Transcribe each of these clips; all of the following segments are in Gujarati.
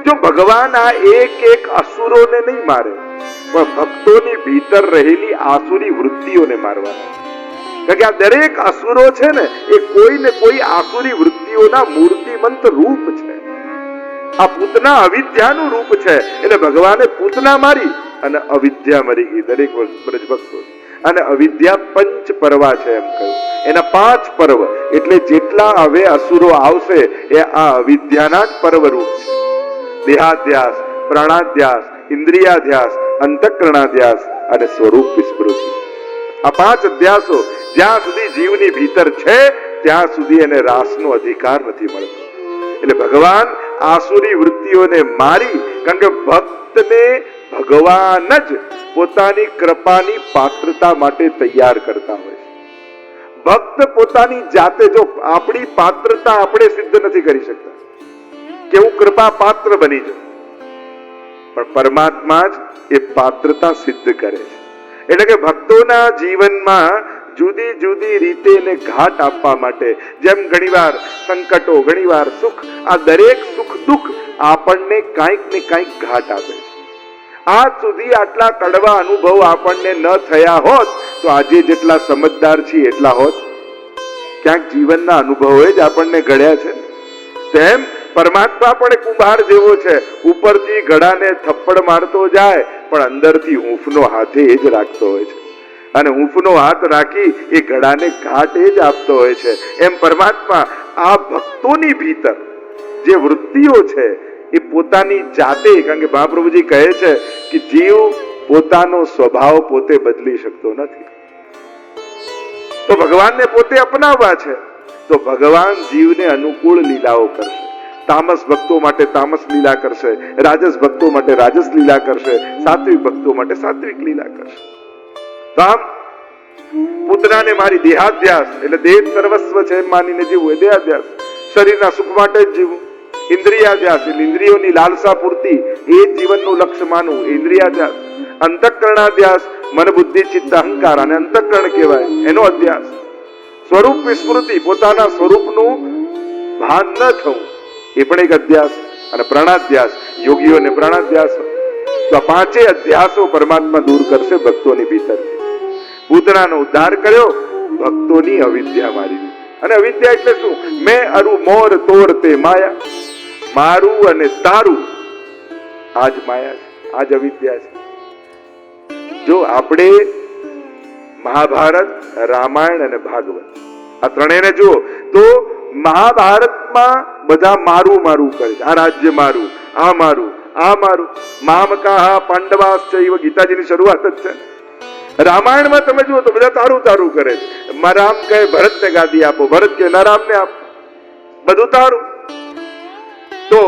જો ભગવાન આ એક અસુરોને નહીં મારે, પણ ભક્તોની ભીતર રહેલી આસુરી વૃત્તિઓને મારવાના. કારણ કે આ દરેક અસુરો છે ને, એ કોઈ ને કોઈ આસુરી વૃત્તિઓના મૂર્તિમંત રૂપ છે. આ પૂતના અવિદ્યાનું રૂપ છે. એટલે ભગવાને પૂતના મારી અને અવિદ્યા મરી ગઈ દરેક બ્રજ ભક્તો. અને અવિદ્યા પંચ પર્વા છે એમ કહ્યું. એના 5 પર્વ, એટલે જેટલા હવે અસુરો આવશે એ આ અવિદ્યાના જ પર્વ રૂપ છે. દેહાધ્યાસ, પ્રાણાધ્યાસ, ઇન્દ્રિયાધ્યાસ, અંતઃકરણાધ્યાસ અને સ્વરૂપ વિસ્મૃતિ. આ 5 અધ્યાસો જ્યાં સુધી જીવની ભીતર છે ત્યાં સુધી એને રાસનો અધિકાર નથી મળતો. એટલે ભગવાન આસુરી વૃત્તિઓને મારી, કારણ કે ભક્તને ભગવાન જ પોતાની કૃપાની પાત્રતા માટે તૈયાર કરતા હોય છે. ભક્ત પોતાની જાતે, જો આપણી પાત્રતા આપણે સિદ્ધ નથી કરી શકતા કે હું કૃપા પાત્ર બની જાઉં, પણ પરમાત્મા જ એ પાત્રતા સિદ્ધ કરે છે. એટલે કે ભક્તોના જીવનમાં જુદી જુદી રીતે એને ઘાટ આપવા માટે, જેમ ઘણીવાર સંકટો, ઘણીવાર સુખ, આ દરેક સુખ દુઃખ આપણને કાંઈક ને કાંઈક ઘાટ આપે છે. આજ સુધી આટલા કડવા અનુભવ આપણને ન થયા હોત તો આજે જેટલા સમજદાર છીએ એટલા હોત. ક્યાંક જીવનના અનુભવોએ જ આપણને ઘડ્યા છે. તેમ પરમાત્મા પણ કુંભાર જેવો છે. ઉપરથી ઘડાને થપ્પડ મારતો જાય, પણ અંદરથી હૂંફનો હાથે એ જ રાખતો હોય છે. અને હૂંફનો હાથ રાખી એ ઘડાને ઘાટ એ જ આપતો હોય છે. એમ પરમાત્મા આ ભક્તોની ભીતર જે વૃત્તિઓ છે એ પોતાની જાતે, કારણ કે મહાપ્રભુજી કહે છે કે જીવ પોતાનો સ્વભાવ પોતે બદલી શકતો નથી, તો ભગવાનને પોતે અપનાવવા છે તો ભગવાન જીવને અનુકૂળ લીલાઓ કરશે. તામસ ભક્તો માટે તામસ લીલા કરશે, રાજસ ભક્તો માટે રાજસ લીલા કરશે, સાત્વિક ભક્તો માટે સાત્વિક લીલા કરશે. તો આમ પૂતનાને મારી દેહાધ્યાસ, એટલે દેહ સર્વસ્વ છે એમ માનીને જીવવું એ દેહાધ્યાસ. શરીરના સુખ માટે જ જીવવું. ઇન્દ્રિયાધ્યાસ, એટલે ઇન્દ્રિયોની લાલસા પૂર્તિ એ જ જીવનનું લક્ષ્ય માનવું, ઇન્દ્રિયાધ્યાસ. અંતઃકરણાધ્યાસ, મન બુદ્ધિ ચિત્ત અહંકાર, અને અંતઃકરણ કહેવાય, એનો અધ્યાસ. સ્વરૂપ વિસ્મૃતિ, પોતાના સ્વરૂપનું ભાન ન થવું, એ પણ એક અધ્યાસ. અને પ્રાણાધ્યાસ, યોગીઓને પ્રાણાધ્યાસ. તો આ 5 અધ્યાસો પરમાત્મા દૂર કરશે ભક્તોની ભીતરથી. પૂતનાનો ઉદ્ધાર કર્યો, ભક્તોની અવિદ્યા મારી. અને અવિદ્યા એટલે શું? મેં અરુ મોર તોર તે માયા, મારું અને તારું આજ માયા છે, આજ અવિદ્યા છે. જો આપણે મહાભારત, રામાયણ અને ભાગવત આ ત્રણેયને જુઓ તો મહાભારતમાં બધા મારું મારું કરે છે. આ રાજ્ય મારું, આ મારું, આ મારું. મામકાહ પાંડવાશ્ચૈવ, ગીતાજીની શરૂઆત જ છે. રામાયણમાં તમે જુઓ તો બધા તારું તારું કરે છે. રામ કહે ભરતને ગાદી આપો, ભરત કહે ના રામને આપો, બધું તારું. તો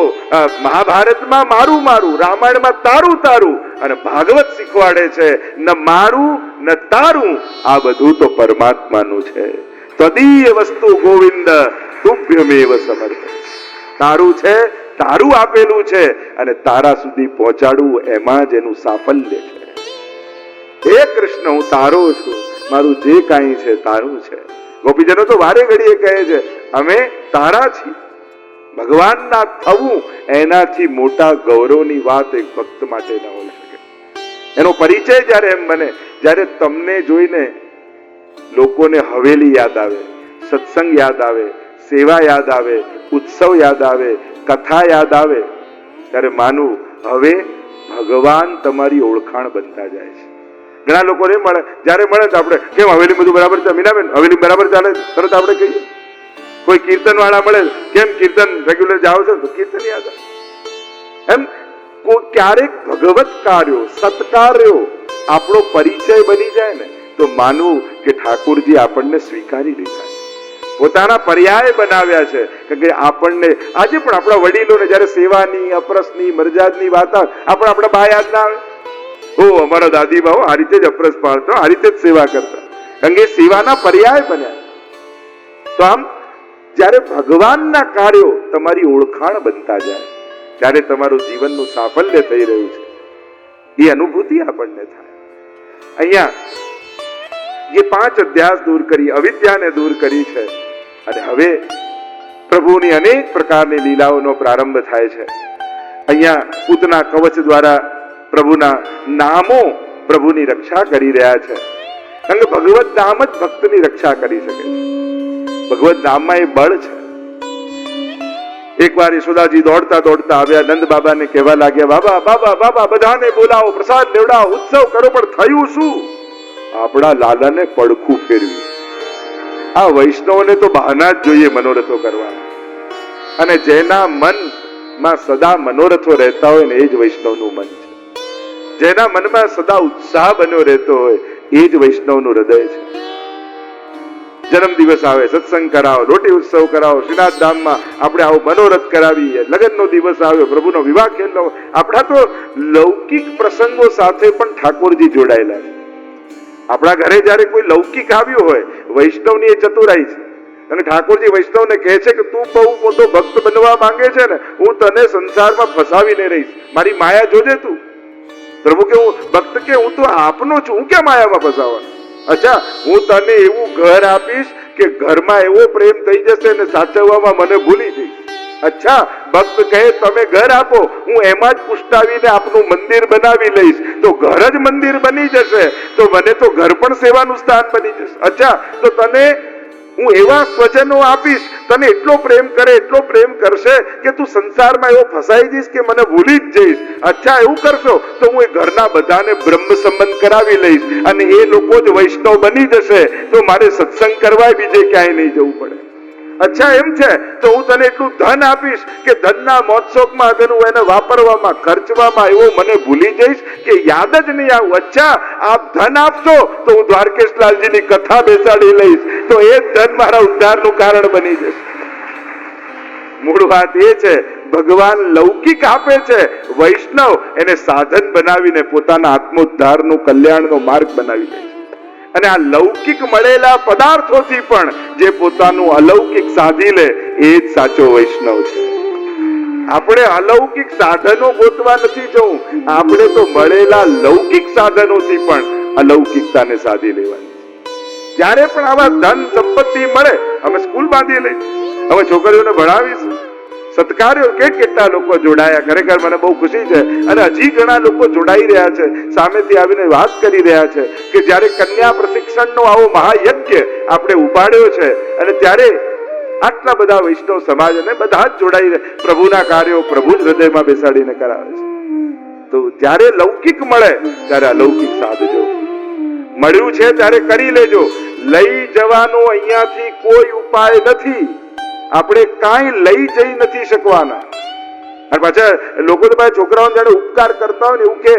મહાભારતમાં મારું મારું, રામાયણમાં તારું તારું, અને ભાગવત શીખવાડે છે ન મારું ન તારું, આ બધું તો પરમાત્માનું છે. તદીય વસ્તુ ગોવિંદ તુભ્યમેવ સમર્પ. તારું છે, તારું આપેલું છે, અને તારા સુધી પહોંચાડવું એમાં જ એનું સાફલ્ય છે. હે કૃષ્ણ, હું તારો છું, મારું જે કાંઈ છે તારું છે. ગોપીજનો તો વારે ઘડીએ કહે છે અમે તારા છીએ. ભગવાનના થવું એનાથી મોટા ગૌરવની વાત એક ભક્ત માટે ન હોઈ શકે. એનો પરિચય જ્યારે એમ બને, જ્યારે તમને જોઈને લોકોને હવેલી યાદ આવે, સત્સંગ યાદ આવે, સેવા યાદ આવે, ઉત્સવ યાદ આવે, કથા યાદ આવે, ત્યારે માનવું હવે ભગવાન તમારી ઓળખાણ બનતા જાય છે. ઘણા લોકોને મળે, જ્યારે મળે તો આપણે કેમ હવેલી બધું બરાબર છે મીનાબેન, હવેલી બરાબર ચાલે, તરત આપણે કહીએ. કોઈ કીર્તન વાળા મળે, કેમ કીર્તન રેગ્યુલર જાઓ છો, તો કીર્તન યાદ આવે. એમ ક્યારેક ભગવત કાર્યો, સત્કાર્યો આપણો પરિચય બની જાય ને, તો માનવું કે ઠાકોરજી આપણને સ્વીકારી લીધા, પોતાના પર્યાય બનાવ્યા છે. કે આપણને આજે પણ આપણા વડીલોને જ્યારે સેવાની, અપરસની, મરજાદની વાત આવે, આપણા બા યાદ ના આવે? ઓ અમારા દાદી બાઓ આ રીતે જ અપરસ પાડતો, આ રીતે જ સેવા કરતા, કારણ કે સેવાના પર્યાય બન્યા. તો આમ જ્યારે ભગવાનના કાર્યો તમારી ઓળખાણ બનતા જાય, ત્યારે તમારું જીવનનું સાફલ્ય થઈ રહ્યું છે, એ અનુભૂતિ આપણને થાય. અહીંયા જે 5 અધ્યાસ દૂર કરી, અવિદ્યાને દૂર કરી છે, અને હવે પ્રભુની અનેક પ્રકારની લીલાઓનો પ્રારંભ થાય છે. અહીંયા પૂતના કવચ દ્વારા પ્રભુના નામો પ્રભુની રક્ષા કરી રહ્યા છે. કારણ કે ભગવત નામ જ ભક્તની રક્ષા કરી શકે છે. ભગવત નામમાં એ બળ છે. એકવાર યશોદાજી દોડતા દોડતા આવ્યા, નંદ બાબાને કહેવા લાગ્યા, બાબા બાબા બાબા બધાને બોલાવો, પ્રસાદ લેવડાવો, ઉત્સવ કરો. પણ થયું શું? આપણા લાલાને પડખું ફેરવી. આ વૈષ્ણવને તો બહાના જ જોઈએ મનોરથો કરવાના. અને જેના મનમાં સદા મનોરથો રહેતા હોય ને એ જ વૈષ્ણવનું મન છે. જેના મનમાં સદા ઉત્સાહ બન્યો રહેતો હોય એ જ વૈષ્ણવનું હૃદય છે. જન્મદિવસ આવે, સત્સંગ કરાવો, રોટી ઉત્સવ કરાવો, શ્રીનાથ ધામમાં આપણે આવો મનોરથ કરાવીએ, લગ્નનો દિવસ આવ્યો, પ્રભુનો વિવાહ ખેલો. આપણા તો લૌકિક પ્રસંગો સાથે પણ ઠાકોરજી જોડાયેલા છે. આપણા ઘરે જયારે કોઈ લૌકિક આવ્યું હોય, વૈષ્ણવની એ ચતુરાઈ છે. અને ઠાકોરજી વૈષ્ણવને કહે છે કે તું બહુ મોટો ભક્ત બનવા માંગે છે ને, હું તને સંસારમાં ફસાવીને રહીશ, મારી માયા જોજે તું. પ્રભુ કે હું ભક્ત કે હું તો આપનો છું, હું ક્યાં માયામાં ફસાવાનો? અચ્છા, હું તને એવું ઘર આપીશ કે ઘરમાં એવો પ્રેમ થઈ જશે ને સાચવવામાં મને ભૂલી જઈશ. અચ્છા, ભક્ત કહે તમે ઘર આપો, હું એમાં જ પુષ્ટાવીને આપનું મંદિર બનાવી લઈશ. તો ઘર જ મંદિર બની જશે તો મને તો ઘર પણ સેવાનું સ્થાન બની જશે. અચ્છા, તો તને હું એવા સ્વજનો આપીશ, તને એટલો પ્રેમ કરે, એટલો પ્રેમ કરશે કે તું સંસારમાં એવો ફસાઈ જઈશ કે મને ભૂલી જ જઈશ. અચ્છા, એવું કરશો તો હું એ ઘરના બધાને બ્રહ્મ સંબંધ કરાવી લઈશ અને એ લોકો જ વૈષ્ણવ બની જશે. તો મારે સત્સંગ કરવા બીજે ક્યાંય નહીં જવું પડે. અચ્છા, એમ છે તો હું તને એટલું ધન આપીશ કે ધનના મોજશોખમાં અગર હું એને વાપરવામાં, ખર્ચવામાં એવો મને ભૂલી જઈશ કે યાદ જ નહીં આવું. અચ્છા, આપ ધન આપશો તો હું દ્વારકેશલાલજીની કથા બેસાડી લઈશ, તો એ જ ધન મારા ઉદ્ધારનું કારણ બની જશે. મૂળ વાત એ છે, ભગવાન લૌકિક આપે છે, વૈષ્ણવ એને સાધન બનાવીને પોતાના આત્મોદ્ધારનો, કલ્યાણનો માર્ગ બનાવી દે છે. અને આ લૌકિક મળેલા પદાર્થોથી પણ જે પોતાનું અલૌકિક સાધી લે એ જ સાચો વૈષ્ણવ છે. આપણે અલૌકિક સાધનો ગોતવા નથી જવું, આપણે તો મળેલા લૌકિક સાધનોથી પણ અલૌકિકતાને સાધી લેવાની. જ્યારે પણ આવા ધન સંપત્તિ મળે, અમે સ્કૂલ બાંધી લઈશું, અમે છોકરીઓને ભણાવીશું, સત્કાર્યો કેટલા લોકો જોડાયા. ખરેખર મને બહુ ખુશી છે. અને હજી ઘણા લોકો જોડાઈ રહ્યા છે, સામેથી આવીને વાત કરી રહ્યા છે કે જ્યારે કન્યા પ્રશિક્ષણનો આવો મહાયજ્ઞ આપણે ઉપાડ્યો છે અને ત્યારે આટલા બધા વૈષ્ણવ સમાજ અને બધા જ જોડાઈ પ્રભુના કાર્યો પ્રભુ જ હૃદયમાં બેસાડીને કરાવે છે. તો જ્યારે લૌકિક મળે ત્યારે અલૌકિક સાધજો. મળ્યું છે ત્યારે કરી લેજો. લઈ જવાનો અહીંયાથી કોઈ ઉપાય નથી. આપણે કાંઈ લઈ જઈ નથી શકવાના. અને પાછા લોકો તો પાછા છોકરાઓને જાણે ઉપકાર કરતા હોય ને એવું કે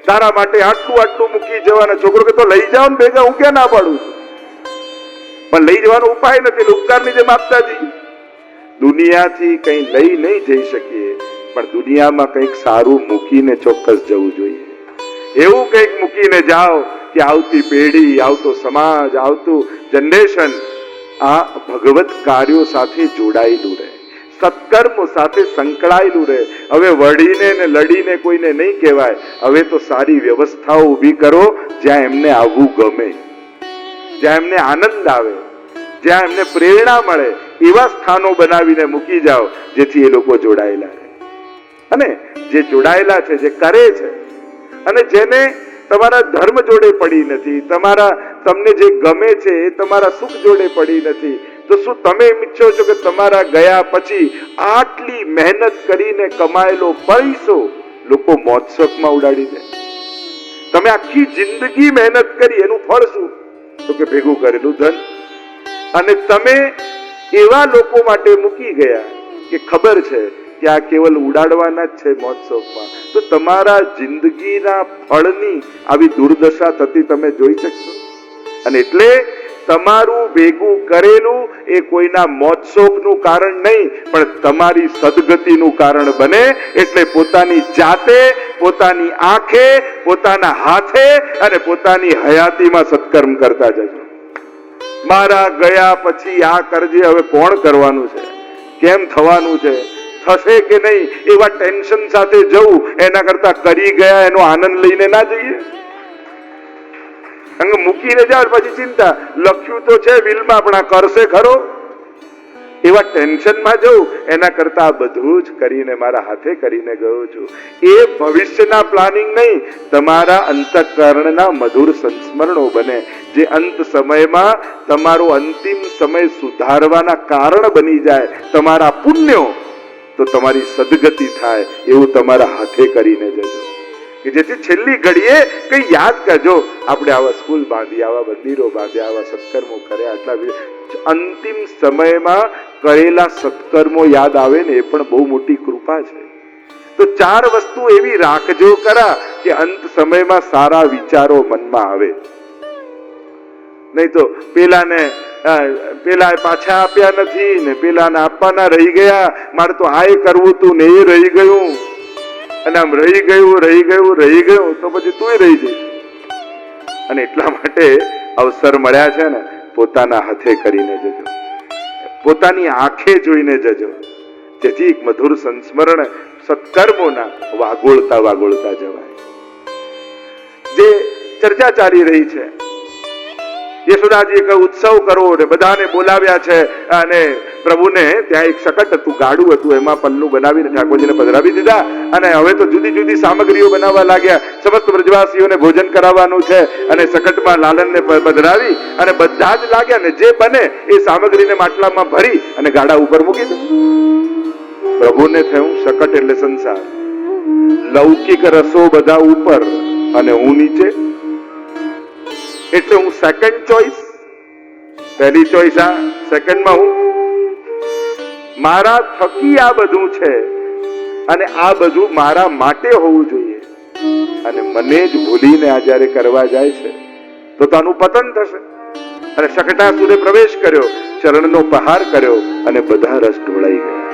તારા માટે આટલું આટલું મૂકી જવાના. છોકરો કે તો લઈ જાઓ ને ભેગા, હું ક્યાં ના પાડું છું. પણ લઈ જવાનો ઉપાય નથી, ઉપકારની જેમ આપતા જઈએ. દુનિયાથી કંઈ લઈ નહીં જઈ શકીએ, પણ દુનિયામાં કંઈક સારું મૂકીને ચોક્કસ જવું જોઈએ. એવું કંઈક મૂકીને જાઓ કે આવતી પેઢી, આવતો સમાજ, આવતું જનરેશન આ ભગવત કાર્યો સાથે જોડાયેલું રહે, સત્કર્મો સાથે સંકળાયેલું રહે. હવે વળીને ને લડીને કોઈને નહીં કહેવાય. હવે તો સારી વ્યવસ્થાઓ ઊભી કરો જ્યાં એમને આવવું ગમે, જ્યાં એમને આનંદ આવે, જ્યાં એમને પ્રેરણા મળે, એવા સ્થાનો બનાવીને મૂકી જાઓ જેથી એ લોકો જોડાયેલા રહે. અને જે જોડાયેલા છે, જે કરે છે, અને જેને તમારા ધર્મ જોડે પડી નથી, તમને જે ગમે છે એ તમારા સુખ જોડે પડી નથી, તો શું તમે એમ ઈચ્છો છો કે તમારા ગયા પછી આટલી મહેનત કરીને કમાયેલો પૈસો લોકો મોજશોખમાં ઉડાડી દે? તમે આખી જિંદગી મહેનત કરી, એનું ફળ શું? તો કે ભેગું કરેલું ધન. અને તમે એવા લોકો માટે મૂકી ગયા કે ખબર છે કે આ કેવલ ઉડાડવાના જ છે મોજશોખમાં, તો તમારા જિંદગીના ફળની આવી દુર્દશા થતી તમે જોઈ શકશો. અને એટલે તમારું ભેગું કરેલું એ કોઈના મોજશોખનું કારણ નહીં, પણ તમારી સદગતિનું કારણ બને. એટલે પોતાની જાતે, પોતાની આંખે, પોતાના હાથે અને પોતાની હયાતીમાં સત્કર્મ કરતા જજો. મારા ગયા પછી આ કરજે, હવે કોણ કરવાનું છે, કેમ થવાનું છે, થશે કે નહીં, એવા ટેન્શન સાથે જવું એના કરતા કરી ગયા એનો આનંદ લઈને ના જઈએ. મૂકીને જાવ પછી ચિંતા, લખ્યું તો છે વિલમાં પણ આ કરશે ખરો? એવા ટેન્શનમાં જઉં એના કરતા બધું જ કરીને મારા હાથે કરીને ગયો છું. એ ભવિષ્યના પ્લાનિંગ નહીં, તમારા અંતઃકરણના મધુર સંસ્મરણો બને, જે અંત સમયમાં તમારો અંતિમ સમય સુધારવાના કારણ બની જાય. તમારા પુણ્યો તો તમારી સદગતિ થાય, એવું તમારા હાથે કરીને જજો, કે જેથી છેલ્લી ઘડીએ કઈ યાદ કરજો, આપણે આવા સ્કૂલ બાંધી, આવા મંદિરો બાંધ્યા, આવા સત્કર્મો કર્યા, આટલા અંતિમ સમયમાં કરેલા સત્કર્મો યાદ આવે ને, એ પણ બહુ મોટી કૃપા છે. તો 4 વસ્તુ એવી રાખજો કરા કે અંત સમયમાં સારા વિચારો મનમાં આવે. નહીં તો પેલા પાછા આપ્યા નથી ને પેલાને આપવાના રહી ગયા, મારે તો આ કરવું તું ને એ રહી ગયું, અને આમ રહી ગયું તો પછી તું રહી જઈશ. અને એટલા માટે અવસર મળ્યા છે ને, પોતાના હાથે કરીને જજો, પોતાની આંખે જોઈને જજો, જેથી એક મધુર સંસ્મરણ સત્કર્મોના વાગોળતા જવાય. જે ચર્ચા ચાલી રહી છે, યશોદાજી કહે ઉત્સવ કરવો ને બધાને બોલાવ્યા છે, અને પ્રભુને ત્યાં એક શકટ હતું, ગાડું હતું, એમાં પલ્લું બનાવીને ઠાકોરજીને પધરાવી દીધા. અને હવે તો જુદી જુદી સામગ્રીઓ બનાવવા લાગ્યા, સમસ્ત બ્રજવાસીઓને ભોજન કરાવવાનું છે, અને શકટમાં લાલનને પધરાવી અને બધા જ લાગ્યા ને જે બને એ સામગ્રીને માટલામાં ભરી અને ગાડા ઉપર મૂકી દીધું. પ્રભુને થયું શકટ એટલે સંસાર, લૌકિક રસો બધા ઉપર અને હું નીચે, એટલે હું સેકન્ડ ચોઈસ, પહેલી ચોઈસ આ, સેકન્ડમાં હું. મારા થકી આ બધું છે અને આ બધું મારા માટે હોવું જોઈએ, અને મને જ ભૂલીને આ જયારે કરવા જાય છે તો આનું પતન થશે. અને શકટાસુરે પ્રવેશ કર્યો, ચરણનો પ્રહાર કર્યો અને બધા રસ ઢોળાઈ ગયા.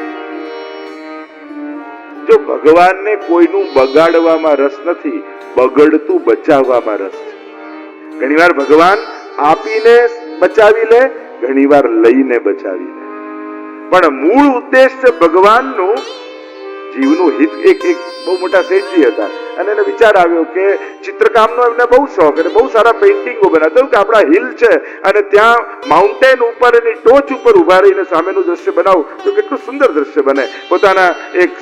જો ભગવાનને કોઈનું બગાડવામાં રસ નથી, બગડતું બચાવવામાં રસ છે. ઘણીવાર ભગવાન આપીને બચાવી લે, ઘણીવાર લઈને બચાવી લે, પણ મૂળ ઉદ્દેશ છે ભગવાનનું જીવનું હિત. એક બહુ મોટા શેઠજી હતા, અને એને વિચાર આવ્યો કે ચિત્રકામનો એમને બહુ શોખ, અને બહુ સારા પેઇન્ટિંગો બનાવતા, કે આપણા હિલ છે અને ત્યાં માઉન્ટેન ઉપર એની ટોચ ઉપર ઉભા રહીને સામેનું દ્રશ્ય બનાવું તો કેટલું સુંદર દ્રશ્ય બને. પોતાના એક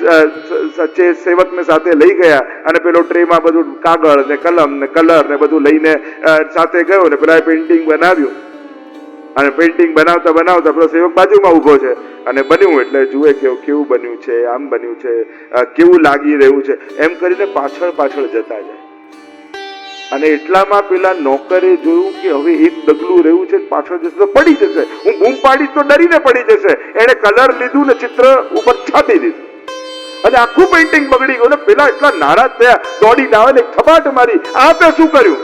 સચ્ચે સેવકને સાથે લઈ ગયા, અને પેલો ટ્રેમાં બધું કાગળ ને કલમ ને કલર ને બધું લઈને સાથે ગયો, ને પેલા પેઇન્ટિંગ બનાવ્યું. અને પેઇન્ટિંગ બનાવતા પેલો સેવક બાજુમાં ઉભો છે, અને બન્યું એટલે જુએ કે કેવું બન્યું છે, આમ બન્યું છે, કેવું લાગી રહ્યું છે, એમ કરીને પાછળ જતા જાય. અને એટલામાં પેલા નોકરે જોયું કે હવે એક ડગલું રહ્યું છે, પાછળ જશે તો પડી જશે, હું બૂમ પાડીશ તો ડરીને પડી જશે. એને કલર લીધું ને ચિત્ર ઉપર છાંટી દીધું, અને આખું પેઇન્ટિંગ બગડી ગયું. ને પેલા એટલા નારાજ થયા, દોડીને આવે ને થપાટ મારી, આપે શું કર્યું,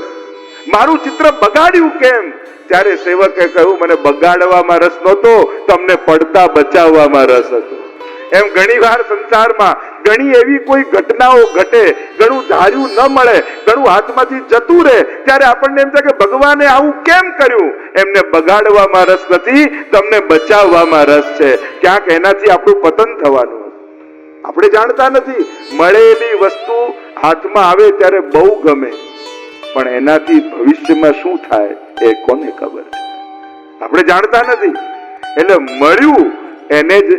મારું ચિત્ર બગાડ્યું કેમ? ત્યારે સેવકે કહ્યું, મને બગાડવામાં રસ નહોતો, તમને પડતા બચાવવામાં રસ હતો. એમ ઘણી વાર સંસારમાં ઘણી એવી કોઈ ઘટનાઓ ઘટે, ઘણું ધાર્યું ન મળે, ઘણું હાથમાંથી જતું રહે, ત્યારે આપણને એમ થાય કે ભગવાને આવું કેમ કર્યું? એમને બગાડવામાં રસ નથી, તમને બચાવવામાં રસ છે. ક્યાંક એનાથી આપણું પતન થવાનું. આપણે જાણતા નથી, મળેલી વસ્તુ હાથમાં આવે ત્યારે બહુ ગમે, પણ એનાથી ભવિષ્યમાં શું થાય એ કોને ખબર છે? આપણે જાણતા નથી. એટલે મળ્યું એને જ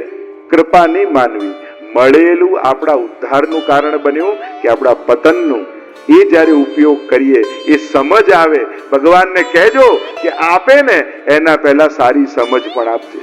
કૃપા નહીં માનવી, મળેલું આપણા ઉદ્ધારનું કારણ બન્યું કે આપણા પતનનું. એ જયારે ઉપયોગ કરીએ, એ સમજ આવે. ભગવાનને કહેજો કે આપે ને એના પહેલા સારી સમજ પણ આપજે.